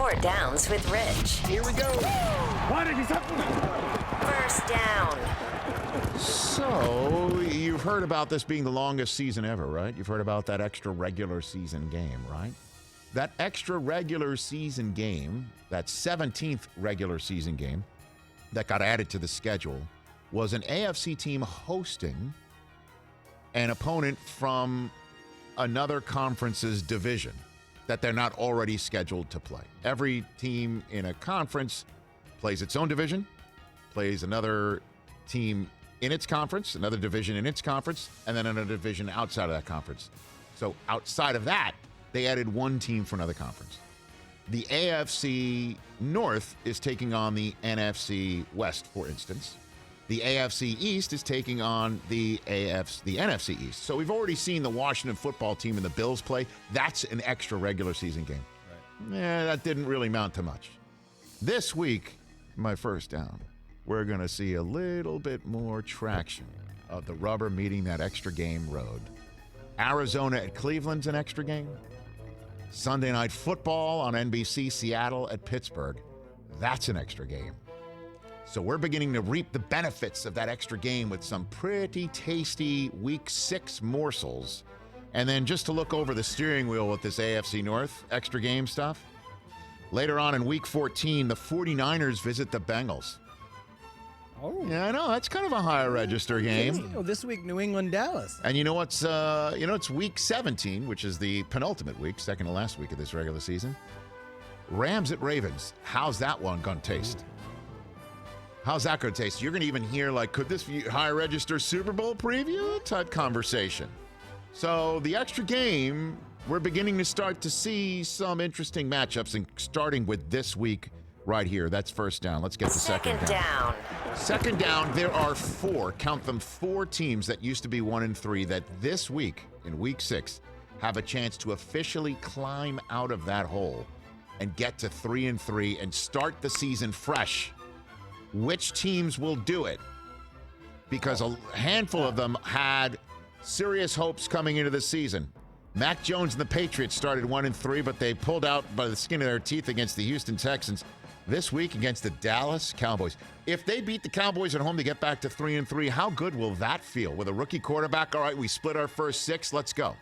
Four Downs with Rich. Here we go. First down. So, you've heard about this being the longest season ever, right? You've heard about that extra regular season game, right? That extra regular season game, that 17th regular season game that got added to the schedule, was an AFC team hosting an opponent from another conference's division that they're not already scheduled to play. Every team in a conference plays its own division, plays another team in its conference, another division in its conference, and then another division outside of that conference. So outside of that, they added one team for another conference. The AFC North is taking on the NFC West, for instance. The AFC East is taking on the NFC East. So we've already seen the Washington football team and the Bills play. That's an extra regular season game. Right. That didn't really amount to much. This week, my first down, we're going to see a little bit more traction of the rubber meeting that extra game road. Arizona at Cleveland's an extra game. Sunday Night Football on NBC, Seattle at Pittsburgh. That's an extra game. So we're beginning to reap the benefits of that extra game with some pretty tasty Week 6 morsels. And then just to look over the steering wheel with this AFC North extra game stuff. Later on in Week 14, the 49ers visit the Bengals. Oh. Yeah, I know. That's kind of a higher register game. This week, New England, Dallas. And you know what's, it's Week 17, which is the penultimate week, second to last week of this regular season. Rams at Ravens. How's that one going to taste? How's that going to taste? You're going to even hear, could this be higher register Super Bowl preview type conversation? So the extra game, we're beginning to start to see some interesting matchups, and starting with this week right here. That's first down. Let's get the second down. Second down, there are four teams that used to be 1-3 that this week, in Week 6, have a chance to officially climb out of that hole and get to 3-3 and start the season fresh. Which teams will do it? Because a handful of them had serious hopes coming into the season. Mac Jones and the Patriots started 1-3, but they pulled out by the skin of their teeth against the Houston Texans. This week against the Dallas Cowboys. If they beat the Cowboys at home to get back to 3-3, how good will that feel? With a rookie quarterback, all right, we split our first 6, let's go.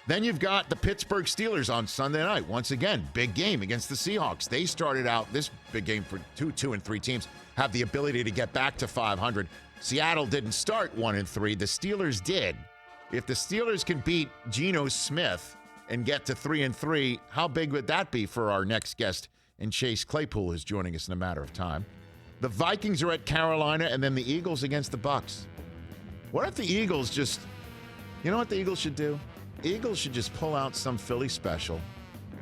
Then you've got the Pittsburgh Steelers on Sunday night. Once again, big game against the Seahawks. They started out this big game for 2-3 teams, have the ability to get back to 500. Seattle didn't start 1-3. The Steelers did. If the Steelers can beat Geno Smith and get to 3-3, how big would that be for our next guest? And Chase Claypool is joining us in a matter of time. The Vikings are at Carolina, and then the Eagles against the Bucs. What if the Eagles just, you know what the Eagles should do? Eagles should just pull out some Philly special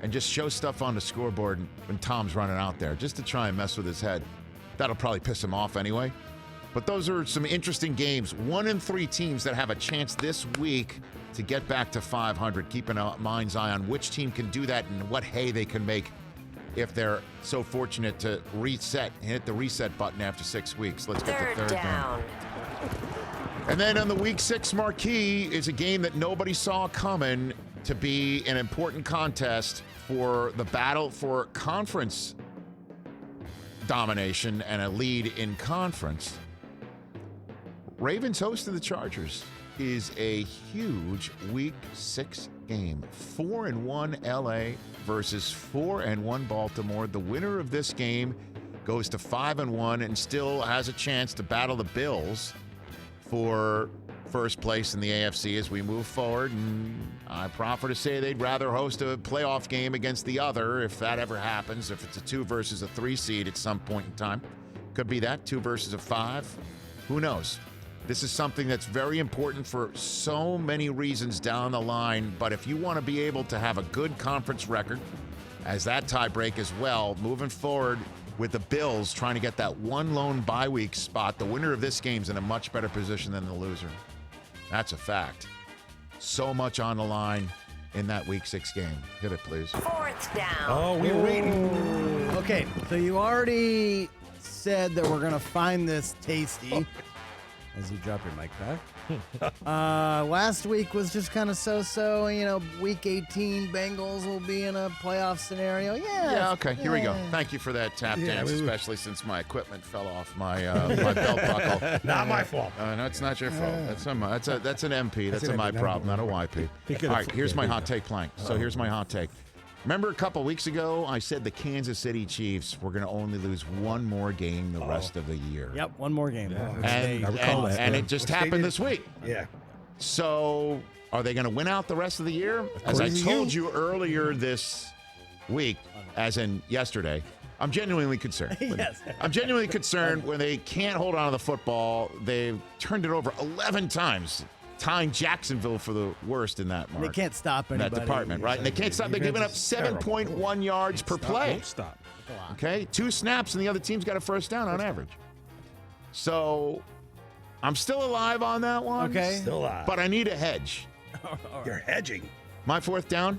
and just show stuff on the scoreboard when Tom's running out there, just to try and mess with his head. That'll probably piss him off anyway. But those are some interesting games. 1-3 teams that have a chance this week to get back to 500. Keeping a mind's eye on which team can do that and what hay they can make if they're so fortunate to reset, hit the reset button after 6 weeks. Let's get the third down. And then on the Week 6 marquee is a game that nobody saw coming to be an important contest for the battle for conference domination and a lead in conference. Ravens hosting the Chargers is a huge Week 6 game. 4-1 LA versus 4-1 Baltimore. The winner of this game goes to 5-1 and still has a chance to battle the Bills for first place in the AFC as we move forward. And I proffer to say they'd rather host a playoff game against the other if that ever happens, if it's a 2 versus a 3 seed at some point in time. Could be that, 2 versus a 5. Who knows? This is something that's very important for so many reasons down the line. But if you want to be able to have a good conference record as that tiebreak as well, moving forward with the Bills trying to get that one lone bye week spot, the winner of this game's in a much better position than the loser. That's a fact. So much on the line in that Week 6 game. Hit it, please. Fourth down. Oh, we're waiting. Okay, so you already said that we're going to find this tasty. As you drop your mic back. Last week was just kind of so-so. Week 18, Bengals will be in a playoff scenario. Yeah, okay. Here we go. Thank you for that tap dance, especially since my equipment fell off my my belt buckle. Not my fault. No, it's not your fault. That's an MP. That's my problem, not a YP. All right, here's my hot take plank. So here's my hot take. Remember a couple weeks ago, I said the Kansas City Chiefs were going to only lose one more game the rest of the year. Yep, one more game. And it just happened this week. Yeah. So are they going to win out the rest of the year? As I told you earlier this week, as in yesterday, I'm genuinely concerned. Yes. I'm genuinely concerned when they can't hold on to the football. They've turned it over 11 times. Tying Jacksonville for the worst in that mark. They can't stop anybody. In that department, right? And they can't stop. They're giving up 7.1 yards per play. Don't stop. Okay? 2 snaps, and the other team's got a first down on average. So I'm still alive on that one. Okay. Still alive. But I need a hedge. You're hedging. My fourth down.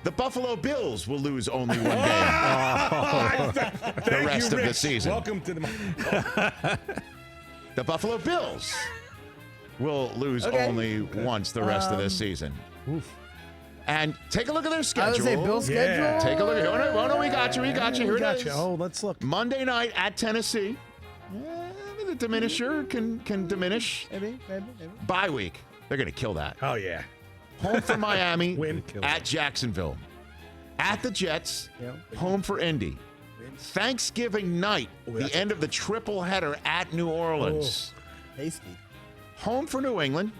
The Buffalo Bills will lose only one game the rest of the season. Welcome to the... The Buffalo Bills will lose only once the rest of this season. Oof. And take a look at their schedule. I would say Bill's schedule. Take a look at it. Oh, no, we got you. We got you. Here it is. Oh, let's look. Monday night at Tennessee. The diminisher can diminish. Maybe. Bye week. They're going to kill that. Oh, yeah. Home for Miami. Win. At Jacksonville. At the Jets. Yep. Home for Indy. Thanksgiving night. The end of the triple header at New Orleans. Tasty. Home for New England.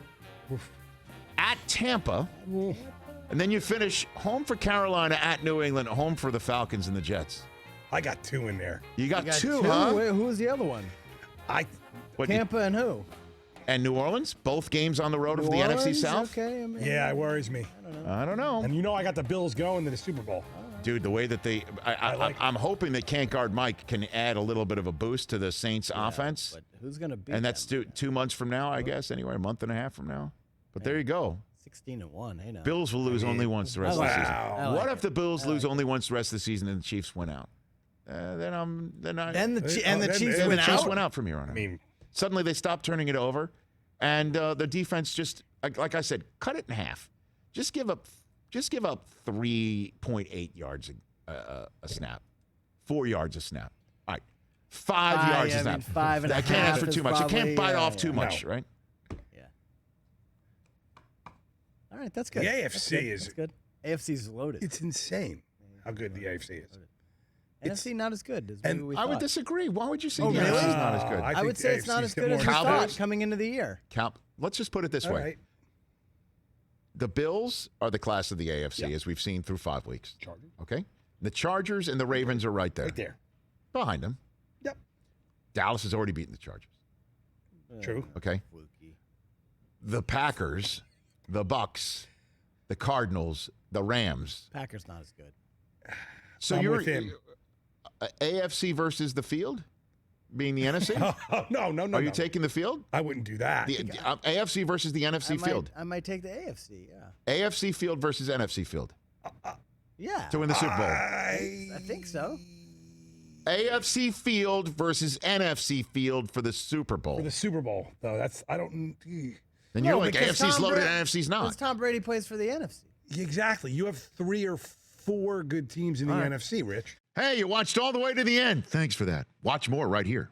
At Tampa. And then you finish home for Carolina, at New England, home for the Falcons and the Jets. I got 2 in there. You got two, huh? Wait, who was the other one? Tampa and who? And New Orleans, both games on the road of the Orleans? NFC South. Okay. I mean, Yeah, it worries me. I don't know. And I got the Bills going to the Super Bowl. Dude, the way that I'm hoping that Can't Guard Mike can add a little bit of a boost to the Saints offense. But who's going to beat And that's them? 2 months from now, I guess, anyway, a month and a half from now. But there you go. 16-1. Hey, now. Bills will lose only once the rest of the season. I What like if the Bills lose only once the rest of the season and the Chiefs win out? Then the Chiefs the went Chiefs out. went out from here on out. I mean, Suddenly they stopped turning it over, and the defense just, like I said, cut it in half. Just give up 3.8 yards a snap, 4 yards a snap. All right, 5 yards a snap. 5.5. I can't ask for too much. I can't bite off too much, No. right? Yeah. All right, that's good. The That's AFC good. is- That's good. AFC's loaded. it's insane how good the AFC is. NFC not as good as and we I would thought. disagree. Why would you say Oh, the really? NFC is not as good? I would say it's not as good as we Cowboys? thought coming into the year. Let's just put it this All way. right. The Bills are the class of the AFC, as we've seen through 5 weeks. Chargers. Okay? The Chargers and the Ravens are right there. Right there. Behind them. Yep. Dallas has already beaten the Chargers. True. Okay? The Packers, the Bucks, the Cardinals, the Rams. Packers not as good. So I'm you're with him. AFC versus the field, being the NFC? Oh, no. Are you taking the field? I wouldn't do that. The AFC versus the NFC field. I might take the AFC. Yeah. AFC field versus NFC field Yeah. to win the Super Bowl. I think so. AFC field versus NFC field for the Super Bowl. For the Super Bowl, though, I don't. Then you're No, like, because AFC's Tom loaded, Brady- NFC's not. Because Tom Brady plays for the NFC. Exactly. You have 3 or 4 good teams in the NFC, Rich. Hey, you watched all the way to the end. Thanks for that. Watch more right here.